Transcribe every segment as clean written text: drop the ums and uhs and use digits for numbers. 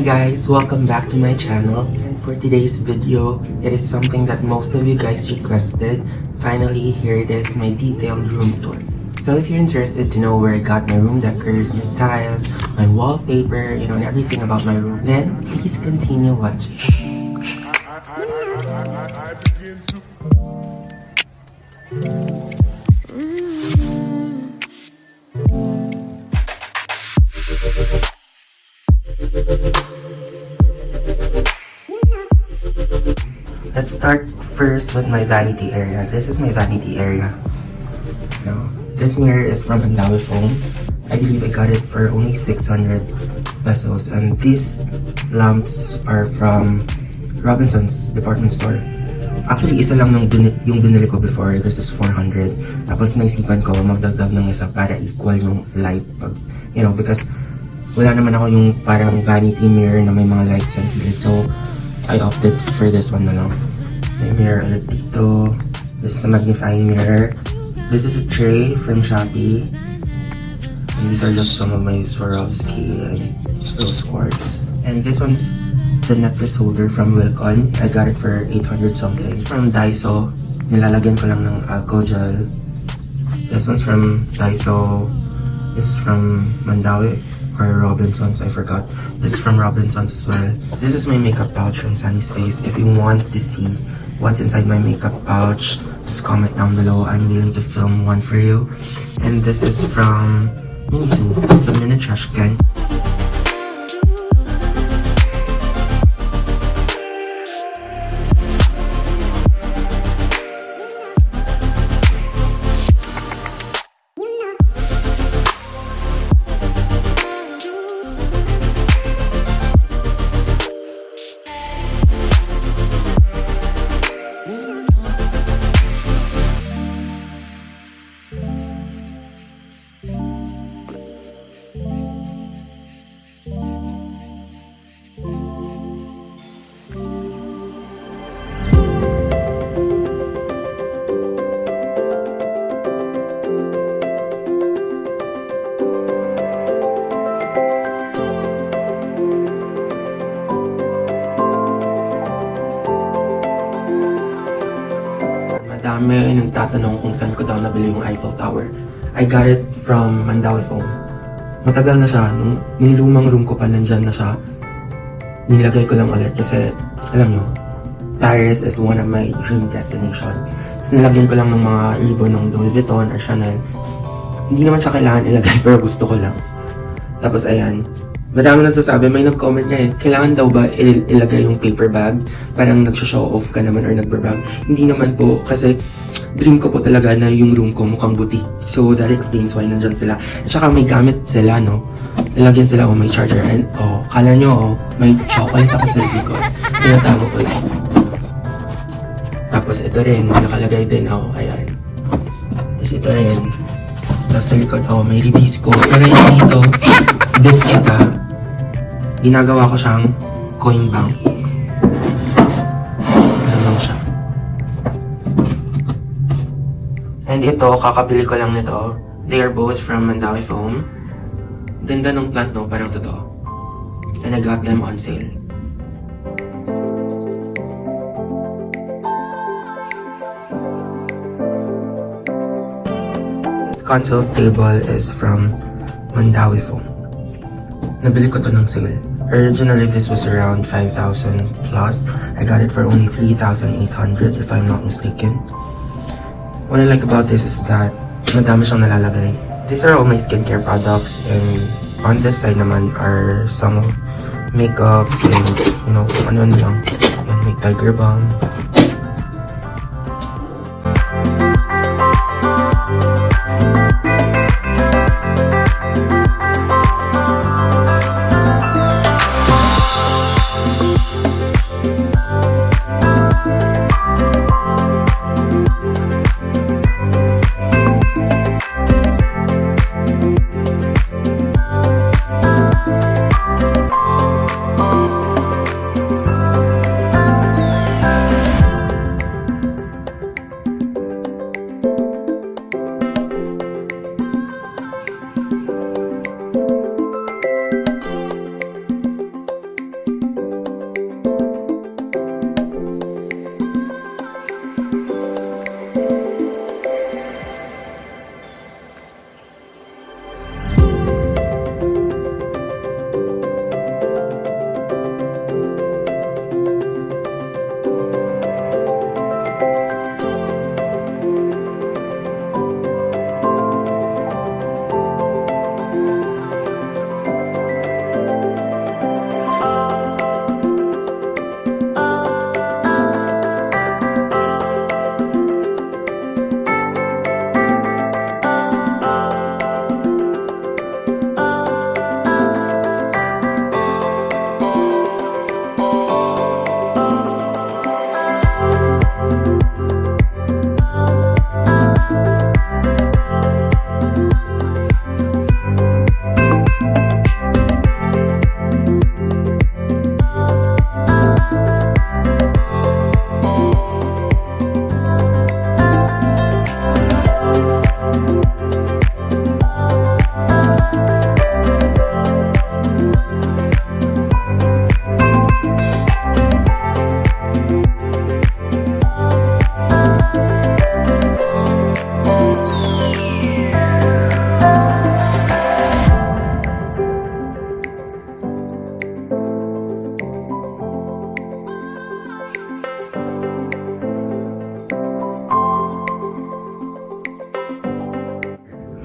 guys, welcome back to my channel, and for today's video, it is something that most of you guys requested. Finally, here it is, my detailed room tour. So if you're interested to know where I got my room decors, my tiles, my wallpaper, and everything about my room, then please continue watching. Let's start first with my vanity area. This is my vanity area. This mirror is from Vanity Foam. I believe I got it for only 600 pesos. And these lamps are from Robinson's department store. Actually, isa lang yung binili ko before. This is 400. Tapos naisipan ko magdagdag ng isa para equal yung light. Because wala naman ako yung parang vanity mirror na may mga lights and gilid. So, I opted for this one na lang. May mirror ulit dito. This is a magnifying mirror. This is a tray from Shopee. And these are just some of my Swarovski and rose quartz. And this one's the necklace holder from Wilcon. I got it for 800 something. This is from Daiso. Nilalagyan ko lang ng alcohol gel. This one's from Daiso. This is from Mandawi or Robinson's, I forgot. This is from Robinson's as well. This is my makeup pouch from Sunny's Face. If you want to see what's inside my makeup pouch, just comment down below. I'm willing to film one for you. And this is from Miniso. It's a mini trash can. Madami nagtatanong kung saan ko daw nabili yung Eiffel Tower. I got it from Mandawi Foam. Matagal na siya. Nung lumang room ko pa nandyan na siya. Nilagay ko lang ulit kasi, alam nyo, Paris is one of my dream destination. Tapos nilagyan ko lang ng mga ribbon ng Louis Vuitton or Chanel. Hindi naman siya kailangan ilagay pero gusto ko lang. Tapos ayan. Madami nagsasabi, may nag-comment niya kailangan daw ba ilagay yung paper bag? Parang nag-show off ka naman or nag-bag. Hindi naman po, kasi dream ko po talaga na yung room ko mukhang boutique. So that explains why nandyan sila. At saka may gamit sila, no? Nilagyan sila, may charger. And kala nyo, may chocolate ako sa likod. Tinatago ko lang. Tapos ito rin, nakalagay din, ayan. Tapos ito rin. Tapos sa likod, may ribisco. Lagay dito, biscuit ginagawa ko siyang coin bank. Ano lang siya. And ito, kakabili ko lang nito. They are both from Mandawi Foam. Ganda ng plant, no? Parang totoo. And I got them on sale. This console table is from Mandawi Foam. Nabili ko to ng sale. Originally, this was around 5,000 plus. I got it for only 3,800 if I'm not mistaken. What I like about this is that madami siyang nalalagay. These are all my skincare products, and on this side naman are some makeups and ano lang. And may tiger balm.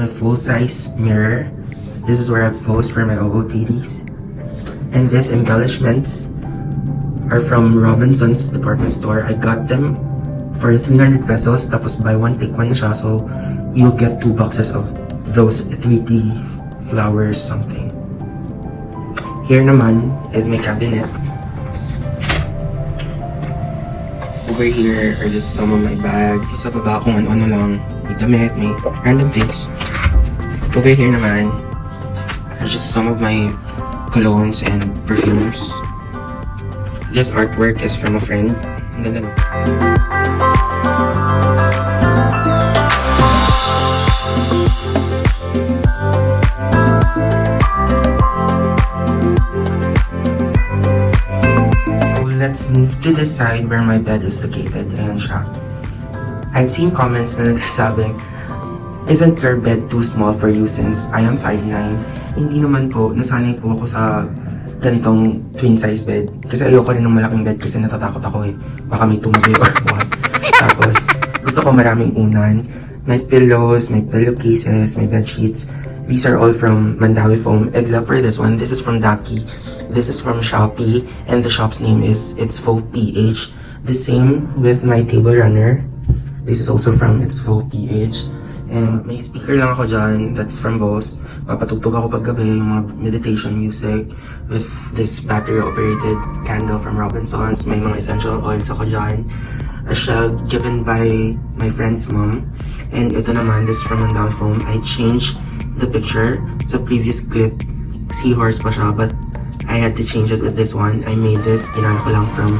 my full-size mirror. This is where I pose for my OOTDs. And these embellishments are from Robinson's department store. I got them for 300 pesos. Tapos buy one, take one na siya. So, you'll get 2 boxes of those 3D flowers something. Here naman is my cabinet. Over here are just some of my bags. Sa baba kung ano-ano lang. May damit, may random things. Over here naman are just some of my colognes and perfumes. This artwork is from a friend. Ang ganda no? Let's move to the side where my bed is located. Ayan siya. I've seen comments na nagsasabing, isn't your bed too small for you since I am 5'9"? Hindi naman po. Nasanay po ako sa ganitong twin size bed. Kasi ayoko rin ng malaking bed kasi natatakot ako eh. Baka may tumabi or what. Tapos, gusto ko maraming unan. May pillows, may pillowcases, may bed sheets. These are all from Mandawi Foam, except for this one. This is from Daki. This is from Shopee, and the shop's name is It's Full PH. The same with my table runner. This is also from It's Full PH. And may speaker lang ako dyan, that's from Bose. Papatugtog ako paggabi, yung mga meditation music with this battery-operated candle from Robinson's. May mga essential oils ako dyan. A shell given by my friend's mom. And ito naman, this is from Mandawi Foam. I changed the picture. Sa previous clip, seahorse pa siya, but I had to change it with this one. I made this, ginana ko lang from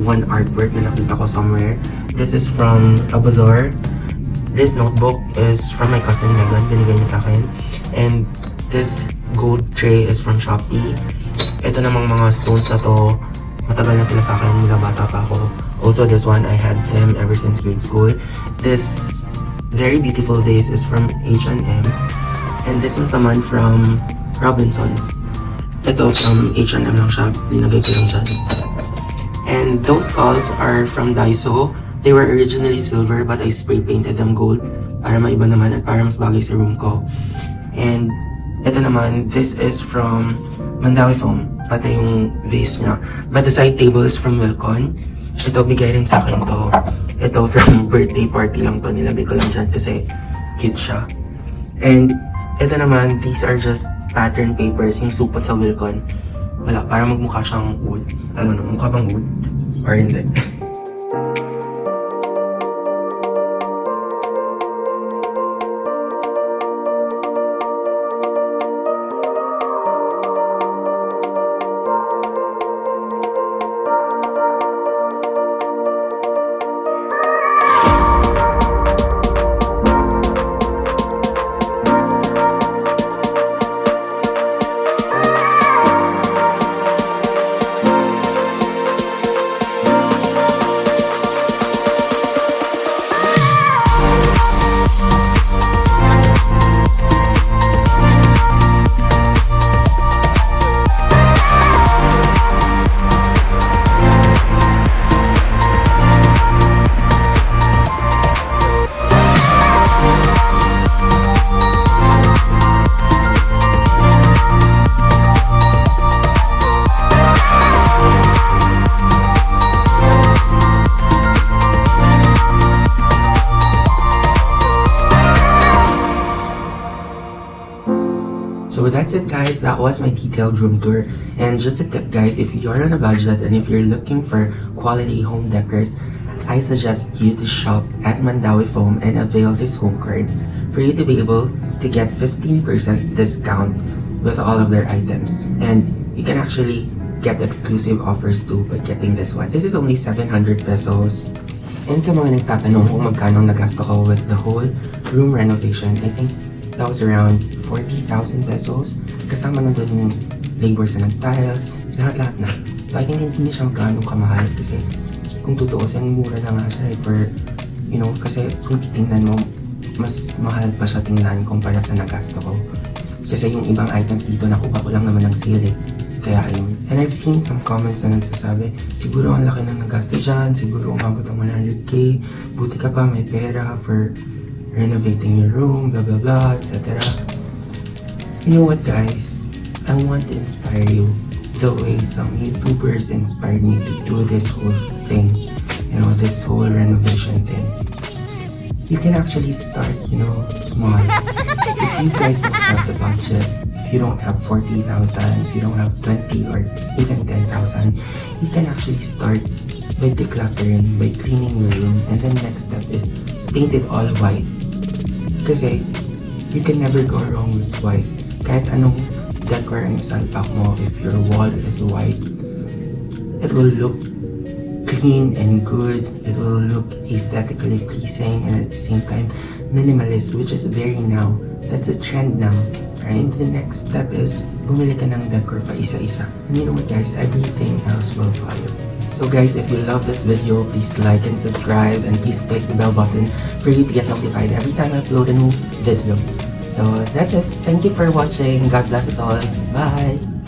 one artwork na nakita ko somewhere. This is from a bazaar. This notebook is from my cousin Megan, binigay niya sa akin. And this gold tray is from Shopee. Ito namang mga stones na to, matagal na sila sa akin, mula bata pa ako. Also this one, I had them ever since grade school. This very beautiful vase is from H&M. And this one's naman from Robinson's. Ito from H&M lang siya, linagay ko lang siya. And those skulls are from Daiso. They were originally silver but I spray painted them gold para maiba naman at para mas bagay sa room ko. And ito naman, this is from Mandawi Foam, pati yung vase niya. But the side table is from Wilcon. Ito, bigay rin sa akin to. Ito from birthday party lang to, nilagay ko lang dyan kasi cute siya. And ito naman, these are just pattern papers, yung supot sa Wilcon. Wala, para magmukha siyang wood. Ano no, mukha bang wood? Or hindi? So that's it guys, that was my detailed room tour. And just a tip guys, if you're on a budget and if you're looking for quality home decors, I suggest you to shop at Mandawi Foam and avail this home card for you to be able to get 15% discount with all of their items. And you can actually get exclusive offers too by getting this one. This is only 700 pesos. And sa mga nagtatanong kung magkano nagasto ko with the whole room renovation, I think that was around 40,000 pesos. Kasama na doon yung labor sa nag-tiles, lahat-lahat na. So I think hindi siya magkano kamahal kasi kung tutuusin, mura na nga siya for, you know, kasi kung titingnan mo, mas mahal pa siya tingnan kumpara sa nagasto ko. Kasi yung ibang items dito, nakuha ko lang naman ng sale eh. Kaya ayun. And I've seen some comments na nagsasabi, siguro ang laki ng nagasto dyan, siguro umabot ang 100k, buti ka pa may pera for renovating your room, blah blah blah, etc. You know what, guys? I want to inspire you the way some YouTubers inspired me to do this whole thing, this whole renovation thing. You can actually start, small. If you guys don't have the budget, if you don't have 40,000, if you don't have 20 or even 10,000, you can actually start by decluttering, by cleaning your room, and then next step is paint it all white. Kasi you can never go wrong with white. Kahit anong decor ang isalpak mo, if your wall is white, it will look clean and good. It will look aesthetically pleasing and at the same time minimalist, which is very now. That's a trend now, right? The next step is bumili ka ng decor pa isa-isa. And you know what, guys? Everything else will follow. So guys, if you love this video, please like and subscribe, and please click the bell button for you to get notified every time I upload a new video. So that's it. Thank you for watching. God bless us all. Bye!